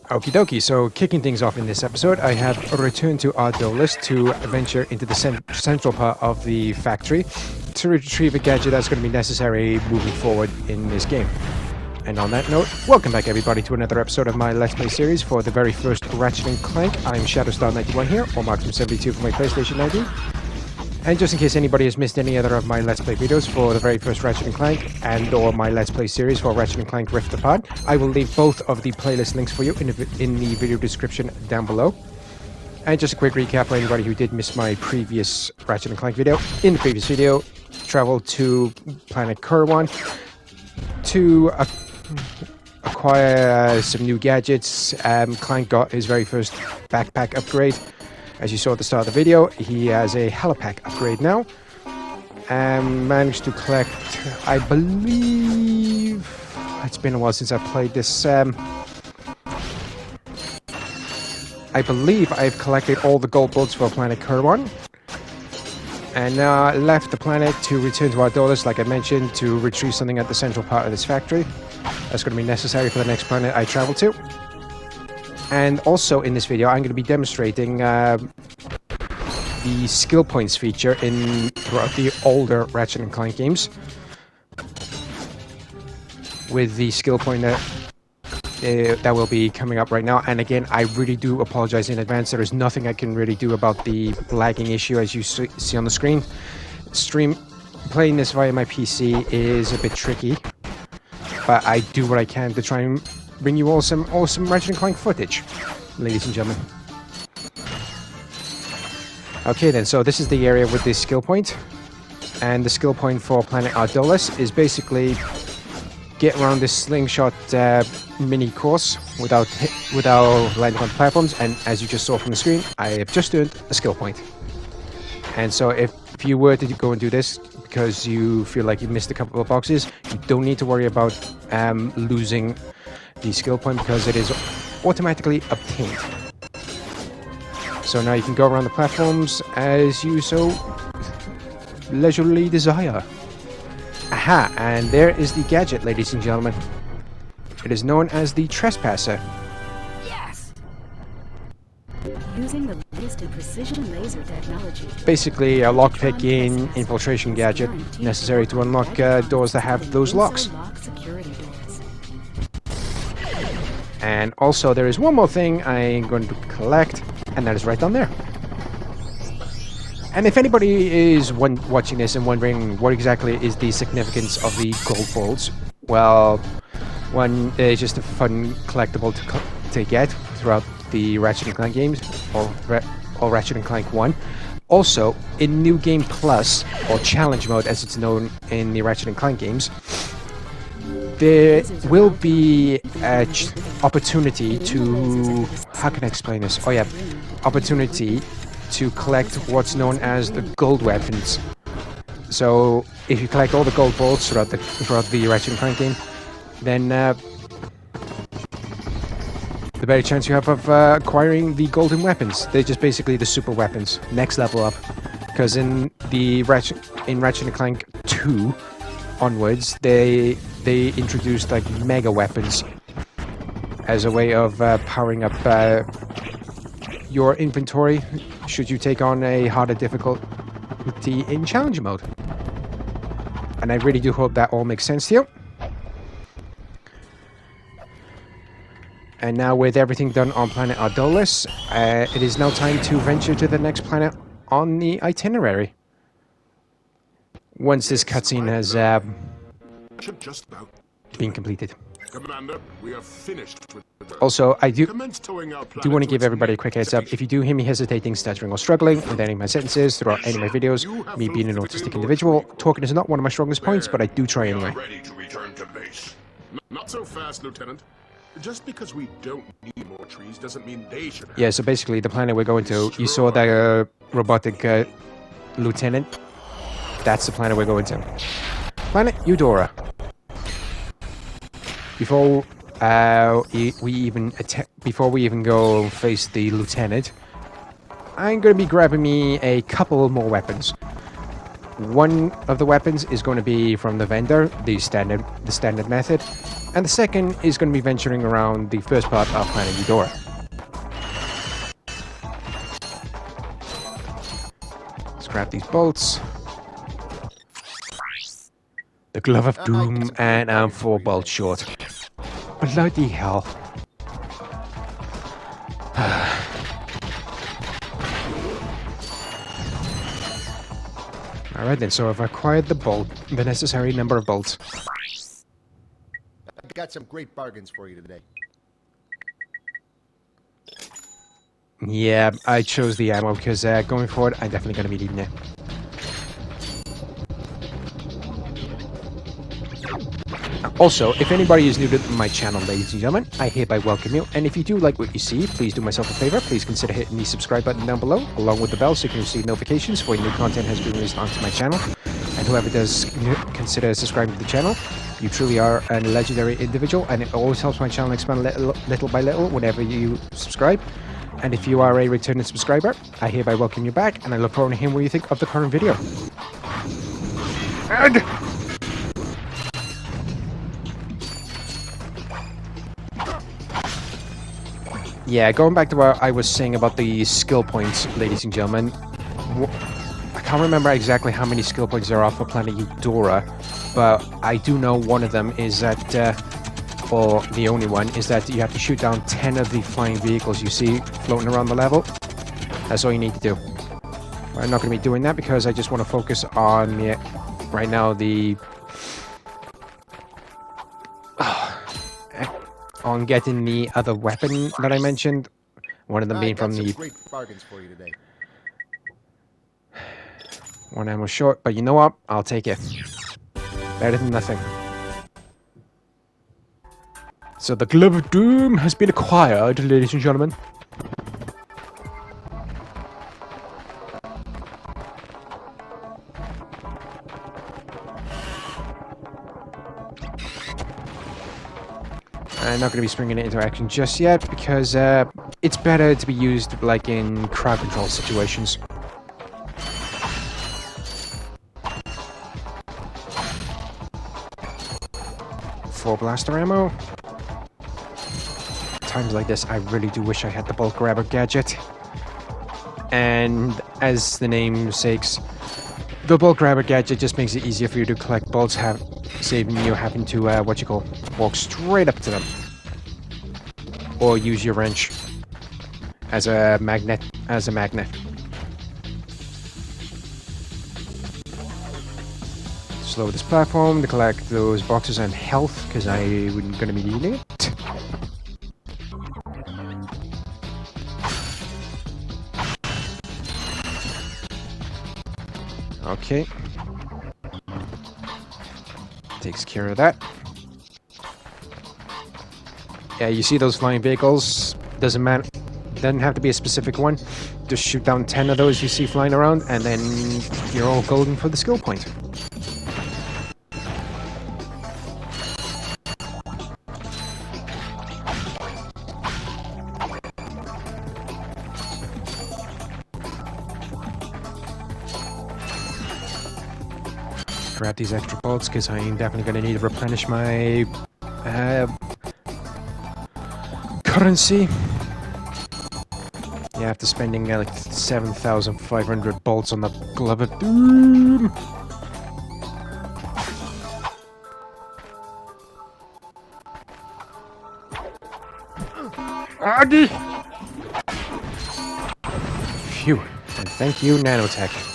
Okie dokie, so kicking things off in this episode, I have returned to Ardolis to venture into the central part of the factory to retrieve a gadget that's going to be necessary moving forward in this game. And on that note, welcome back everybody to another episode of my Let's Play series for the very first Ratchet & Clank. I'm Shadowstar91 here, or Marksman72 for my PlayStation ID. And just in case anybody has missed any other of my Let's Play videos for the very first Ratchet & Clank and or my Let's Play series for Ratchet & Clank Rift Apart, I will leave both of the playlist links for you in the video description down below. And just a quick recap for anybody who did miss my previous Ratchet & Clank video. In the previous video, traveled to planet Kurwan to acquire some new gadgets. Clank got his very first backpack upgrade. As you saw at the start of the video, he has a helipack upgrade now. Managed to collect, I believe, it's been a while since I played this. I believe I've collected all the gold bolts for planet Kurwan. And now I left the planet to return to Ardolis, like I mentioned, to retrieve something at the central part of this factory. That's going to be necessary for the next planet I travel to. And also in this video, I'm going to be demonstrating the skill points feature throughout the older Ratchet & Clank games. With the skill point that will be coming up right now. And again, I really do apologize in advance. There is nothing I can really do about the lagging issue as you see on the screen. Playing this via my PC is a bit tricky. But I do what I can to try and bring you all some awesome Ratchet & Clank footage, ladies and gentlemen. Okay then, so this is the area with the skill point. And the skill point for planet Ardolis is basically get around this slingshot mini course without landing on platforms. And as you just saw from the screen, I have just earned a skill point. And so if you were to go and do this because you feel like you missed a couple of boxes, you don't need to worry about losing the skill point because it is automatically obtained. So now you can go around the platforms as you so leisurely desire. Aha, and there is the gadget, ladies and gentlemen. It is known as the Trespasser. Yes. Using the latest in precision laser technology. Basically a lockpicking infiltration gadget necessary to unlock doors that have those locks. And also there is one more thing I'm going to collect, and that is right down there. And if anybody is watching this and wondering what exactly is the significance of the gold bolts, well, one is just a fun collectible to get throughout the Ratchet & Clank games, or Ratchet & Clank 1. Also, in New Game Plus, or Challenge Mode as it's known in the Ratchet & Clank games, there will be an opportunity to... How can I explain this? Oh yeah, opportunity to collect what's known as the gold weapons. So if you collect all the gold bolts throughout the Ratchet & Clank game, then the better chance you have of acquiring the golden weapons. They're just basically the super weapons, next level up. Because in Ratchet & Clank 2 onwards, they introduced like mega weapons as a way of powering up your inventory should you take on a harder difficulty in challenge mode. And I really do hope that all makes sense to you. And now with everything done on planet Ardolis, it is now time to venture to the next planet on the itinerary. Once this cutscene has been completed. Commander, we are finished with also, I do want to give everybody a quick heads up. If you do hear me hesitating, stuttering, or struggling with any of my sentences throughout any of my videos, me being an autistic individual, talking is not one of my strongest points, but I do try anyway. Ready to return to base. Not so fast, Lieutenant. Just because we don't need more trees doesn't mean they should have. Yeah, so basically the planet we're going to, you saw that robotic lieutenant? That's the planet we're going to. Planet Eudora. Before we even go face the lieutenant, I'm going to be grabbing me a couple more weapons. One of the weapons is going to be from the vendor, the standard method, and the second is going to be venturing around the first part of Planet Eudora. Let's grab these bolts. The Glove of Doom, and I'm 4 bolts short. Bloody hell. Alright then, so I've acquired the necessary number of bolts. I've got some great bargains for you today. Yeah, I chose the ammo because going forward, I'm definitely going to be needing it. Also, if anybody is new to my channel, ladies and gentlemen, I hereby welcome you. And if you do like what you see, please do myself a favor. Please consider hitting the subscribe button down below, along with the bell, so you can receive notifications for when new content has been released onto my channel. And whoever does consider subscribing to the channel, you truly are a legendary individual, and it always helps my channel expand little by little whenever you subscribe. And if you are a returning subscriber, I hereby welcome you back, and I look forward to hearing what you think of the current video. And yeah, going back to what I was saying about the skill points, ladies and gentlemen. I can't remember exactly how many skill points there are for Planet Eudora, but I do know one of them is that, or the only one, is that you have to shoot down 10 of the flying vehicles you see floating around the level. That's all you need to do. I'm not going to be doing that because I just want to focus on, right now, on getting the other weapon that I mentioned. One of them being from the... Great bargains for you today. One ammo short, but you know what? I'll take it. Better than nothing. So the Glove of Doom has been acquired, ladies and gentlemen. I'm not going to be springing it into action just yet because it's better to be used like in crowd control situations. Full blaster ammo. Times like this, I really do wish I had the bolt grabber gadget. And as the name sakes, the bolt grabber gadget just makes it easier for you to collect bolts, saving you having to walk straight up to them, or use your wrench as a magnet. Slow this platform to collect those boxes and health, because I'm going to be needing it. Okay. Takes care of that. Yeah, you see those flying vehicles? Doesn't matter. Doesn't have to be a specific one. Just shoot down 10 of those you see flying around, and then you're all golden for the skill point. Grab these extra bolts because I'm definitely going to need to replenish my currency. Yeah, after spending like 7,500 bolts on the Glove of Doom. Aggie! Phew, and thank you, Nanotech.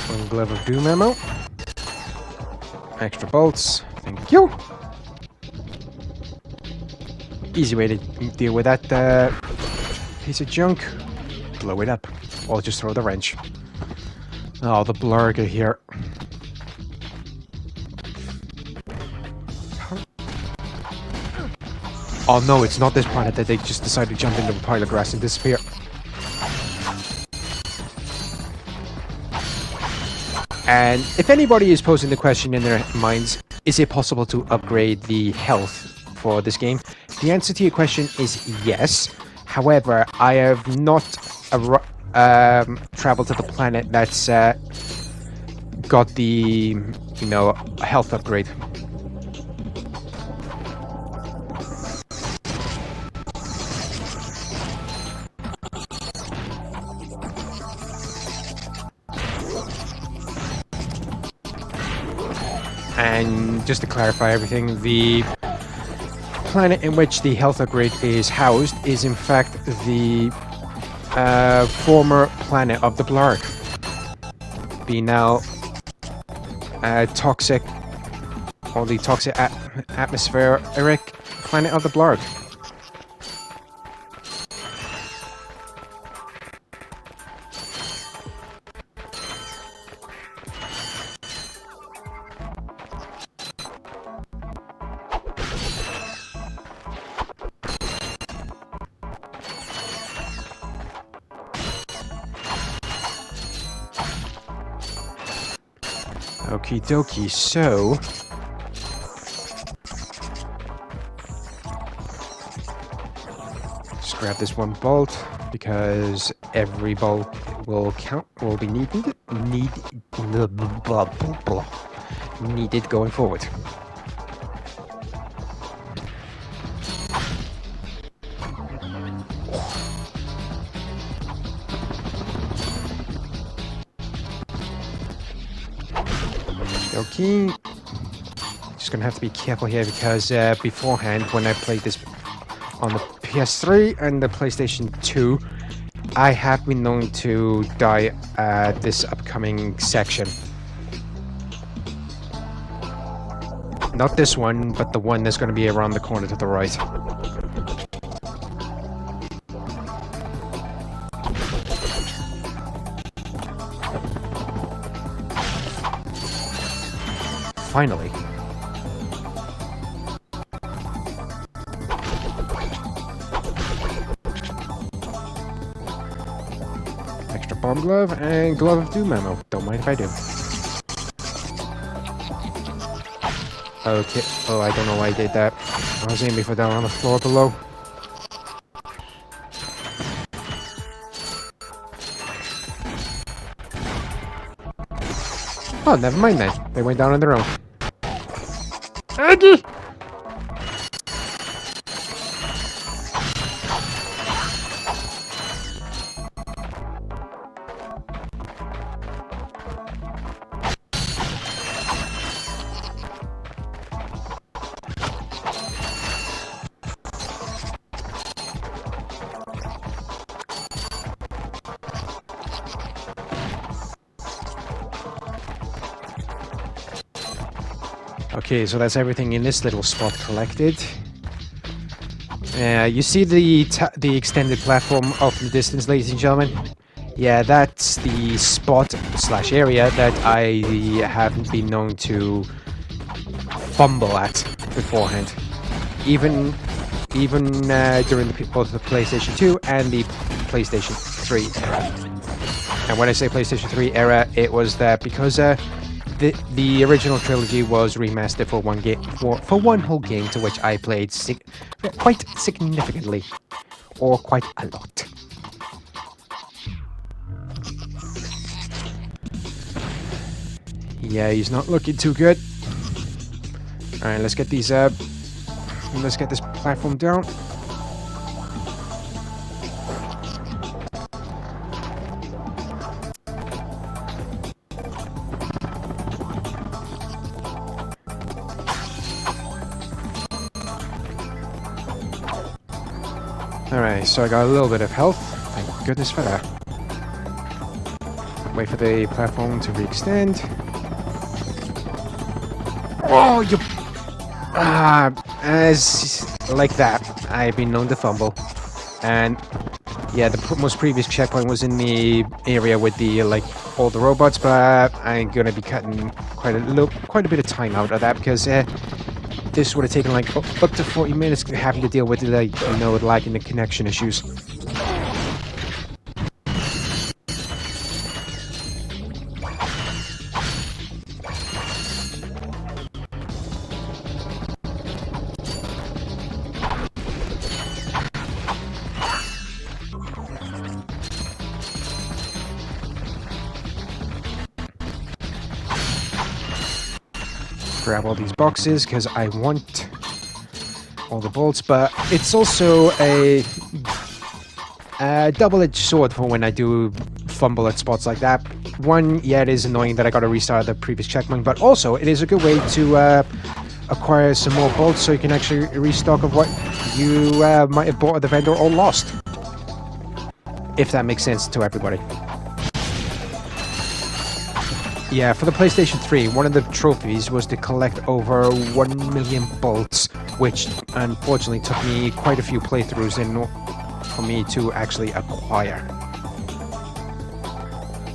One Glove of Doom ammo. Extra bolts. Thank you. Easy way to deal with that piece of junk. Blow it up. Or just throw the wrench. Oh, the blurger here. Oh no, it's not this planet that they just decided to jump into a pile of grass and disappear. And if anybody is posing the question in their minds, is it possible to upgrade the health for this game? The answer to your question is yes. However, I have not traveled to the planet that's got the, you know, health upgrade. And just to clarify everything, the planet in which the health upgrade is housed is in fact the former planet of the Blarg. Being now toxic, or the toxic atmospheric planet of the Blarg. Okie dokie, so... Just grab this one bolt, because every bolt will count, will be needed going forward. Okay, just gonna have to be careful here because beforehand, when I played this on the PS3 and the PlayStation 2, I have been known to die at this upcoming section. Not this one, but the one that's gonna be around the corner to the right. Finally. Extra bomb glove and glove of doom ammo. Don't mind if I do. Okay. Oh, I don't know why I did that. I was aiming for down on the floor below. Oh, never mind then. They went down on their own. Aggie! Okay, so that's everything in this little spot collected. You see the extended platform off in the distance, ladies and gentlemen? Yeah, that's the spot / area that I haven't been known to fumble at beforehand. Even during both the PlayStation 2 and the PlayStation 3 era. And when I say PlayStation 3 era, it was that because the original trilogy was remastered for one game, for one whole game, to which I played quite significantly, or quite a lot. Yeah, he's not looking too good. All right, let's get these let's get this platform down. Alright, so I got a little bit of health. Thank goodness for that. Wait for the platform to re-extend. Oh, you... as like that, I've been known to fumble. And yeah, the most previous checkpoint was in the area with the, all the robots, but I'm gonna be cutting quite a bit of time out of that because this would have taken like up to 40 minutes having to deal with the, like, you know, lag and the connection issues. Grab all these boxes because I want all the bolts, but it's also a double-edged sword for when I do fumble at spots like that. One, yeah, it is annoying that I got to restart the previous checkpoint, but also it is a good way to acquire some more bolts so you can actually restock of what you might have bought at the vendor or lost. If that makes sense to everybody. Yeah, for the PlayStation 3, one of the trophies was to collect over 1 million bolts, which unfortunately took me quite a few playthroughs for me to actually acquire.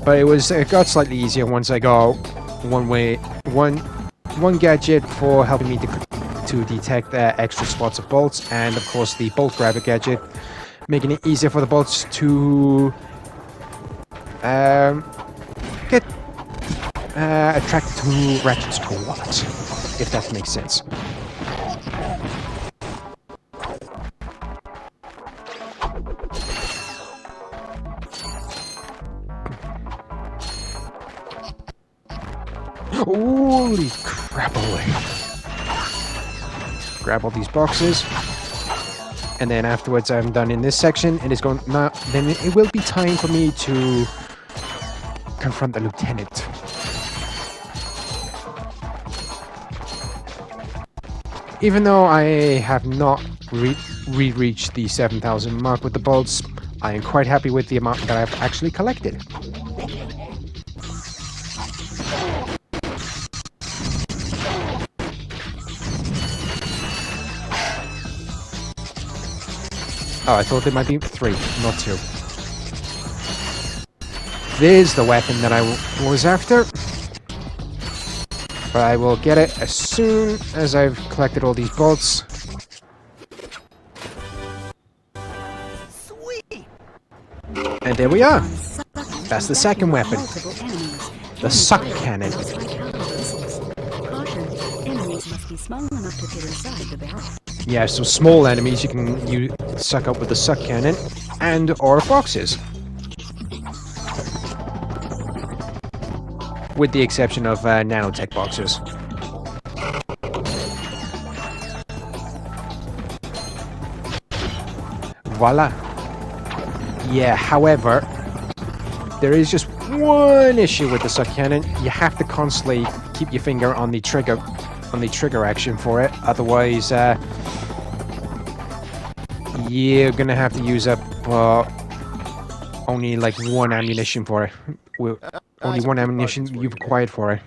But it got slightly easier once I got one gadget for helping me to detect extra spots of bolts, and of course the bolt grabber gadget, making it easier for the bolts to get attracted to Ratchet's wallet, if that makes sense. Holy crap, away. Grab all these boxes, and then afterwards I'm done in this section. It is going now. Then it will be time for me to confront the lieutenant. Even though I have not reached the 7,000 mark with the bolts, I am quite happy with the amount that I've actually collected. Oh, I thought there might be 3, not 2. There's the weapon that I was after. But I will get it as soon as I've collected all these bolts. Sweet. And there we are. That's the second weapon. The suck cannon. Yeah, so small enemies you can suck up with the suck cannon, and or foxes. With the exception of nanotech boxes. Voila. Yeah, however, there is just one issue with the suck cannon. You have to constantly keep your finger on the trigger action for it. Otherwise, you're gonna have to use up only like 1 ammunition for it. Only 1 ammunition you've acquired for it.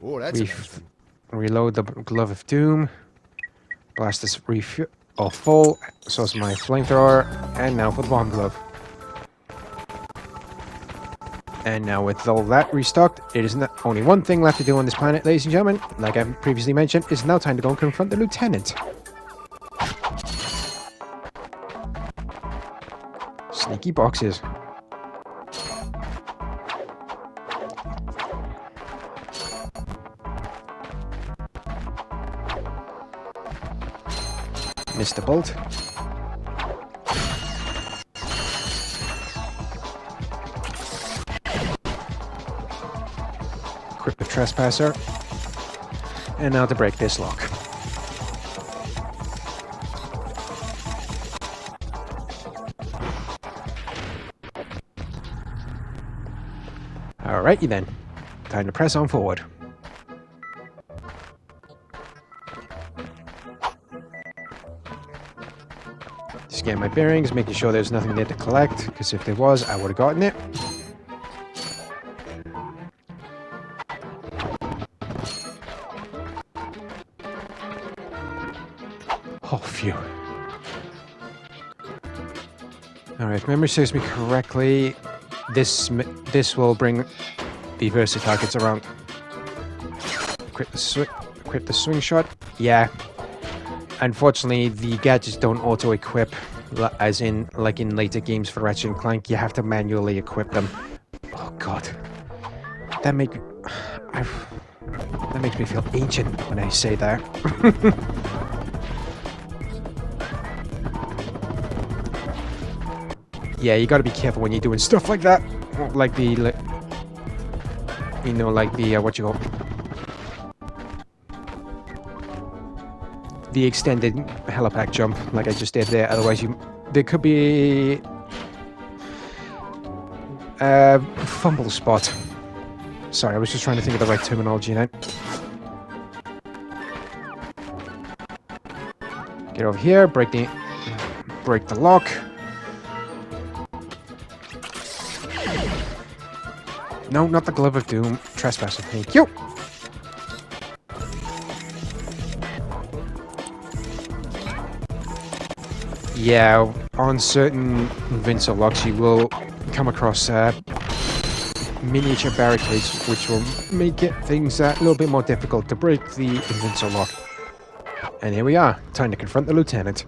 Oh, that's a nice one. Reload the Glove of Doom. Blast this full. So is my flamethrower. And now for the Bomb Glove. And now with all that restocked, it is only one thing left to do on this planet, ladies and gentlemen. Like I previously mentioned, it's now time to go and confront the Lieutenant. Sneaky boxes. Mr. Bolt. Equip the Trespasser. And now to break this lock. Alrighty then. Time to press on forward. Scan my bearings, making sure there's nothing there to collect, because if there was, I would have gotten it. Oh, phew. Alright, if memory serves me correctly, this will bring the Versa targets around equip the swing shot. Yeah. Unfortunately, the gadgets don't auto-equip, as in, like in later games for Ratchet and Clank, you have to manually equip them. Oh god. That makes me feel ancient when I say that. Yeah, you gotta be careful when you're doing stuff like that. Like the, you know, like the, what you call, the extended helipad jump, like I just did there. Otherwise, there could be a fumble spot. Sorry, I was just trying to think of the right terminology now. Get over here, break the lock. No, not the Glove of Doom. Trespassing. Thank you. Yeah, on certain Invincible locks you will come across miniature barricades, which will make things a little bit more difficult to break the Invincible lock. And here we are. Time to confront the Lieutenant.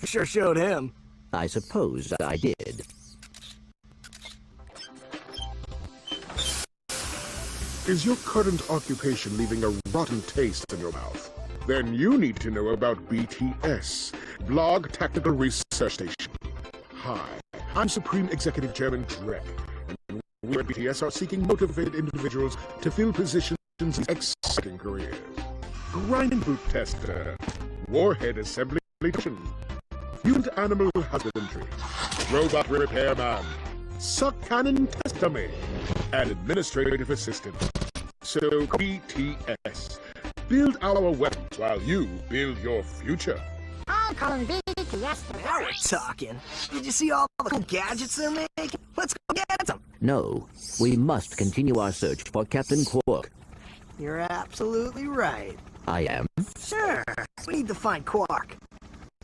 Sure showed him. I suppose I did. Is your current occupation leaving a rotten taste in your mouth? Then you need to know about BTS, Blog Tactical Research Station. Hi, I'm Supreme Executive Chairman Drek, and we at BTS are seeking motivated individuals to fill positions in exciting careers. Grinding boot tester, warhead assembly technician, mutant animal husbandry, robot repairman, suck cannon test dummy, and administrative assistant. So BTS, build our weapons while you build your future. I'm calling BTS. Now we're talking. Did you see all the cool gadgets they're making? Let's go get them. No, we must continue our search for Captain Quark. You're absolutely right. I am. Sure, we need to find Quark.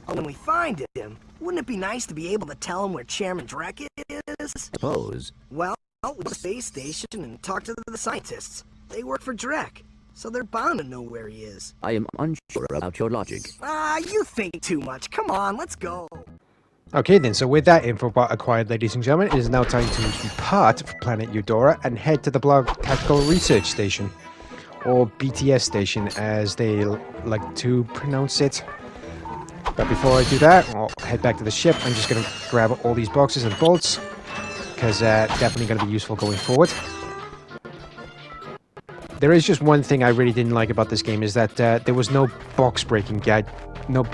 But when we find him, wouldn't it be nice to be able to tell him where Chairman Drek is? Suppose. Well, we'll go to the space station and talk to the scientists. They work for Drek, so they're bound to know where he is. I am unsure about your logic. You think too much. Come on, let's go. Okay then, so with that info acquired, ladies and gentlemen, it is now time to depart from planet Eudora and head to the Blog Tactical Research Station, or BTS Station as they like to pronounce it. But before I do that, I'll head back to the ship. I'm just going to grab all these boxes and bolts, because definitely going to be useful going forward. There is just one thing I really didn't like about this game, is that there was no box breaking guide, no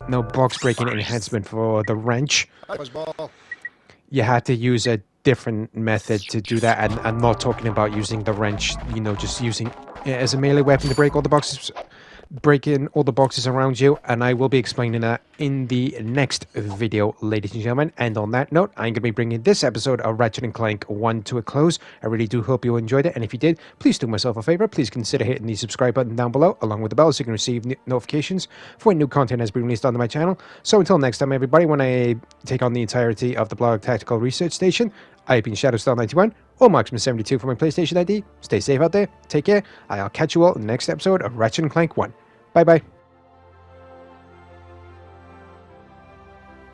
box breaking enhancement for the wrench. You had to use a different method to do that, and I'm not talking about using the wrench, you know, just using it as a melee weapon to break all the boxes. Break in all the boxes around you, and I will be explaining that in the next video, ladies and gentlemen. And on that note, I'm going to be bringing this episode of Ratchet & Clank 1 to a close. I really do hope you enjoyed it, and if you did, please do myself a favor. Please consider hitting the subscribe button down below, along with the bell, so you can receive notifications for when new content has been released onto my channel. So until next time, everybody, when I take on the entirety of the Blog Tactical Research Station, I've been ShadowStar91, or Marksman72 for my PlayStation ID. Stay safe out there, take care, I'll catch you all in the next episode of Ratchet & Clank 1. Bye-bye.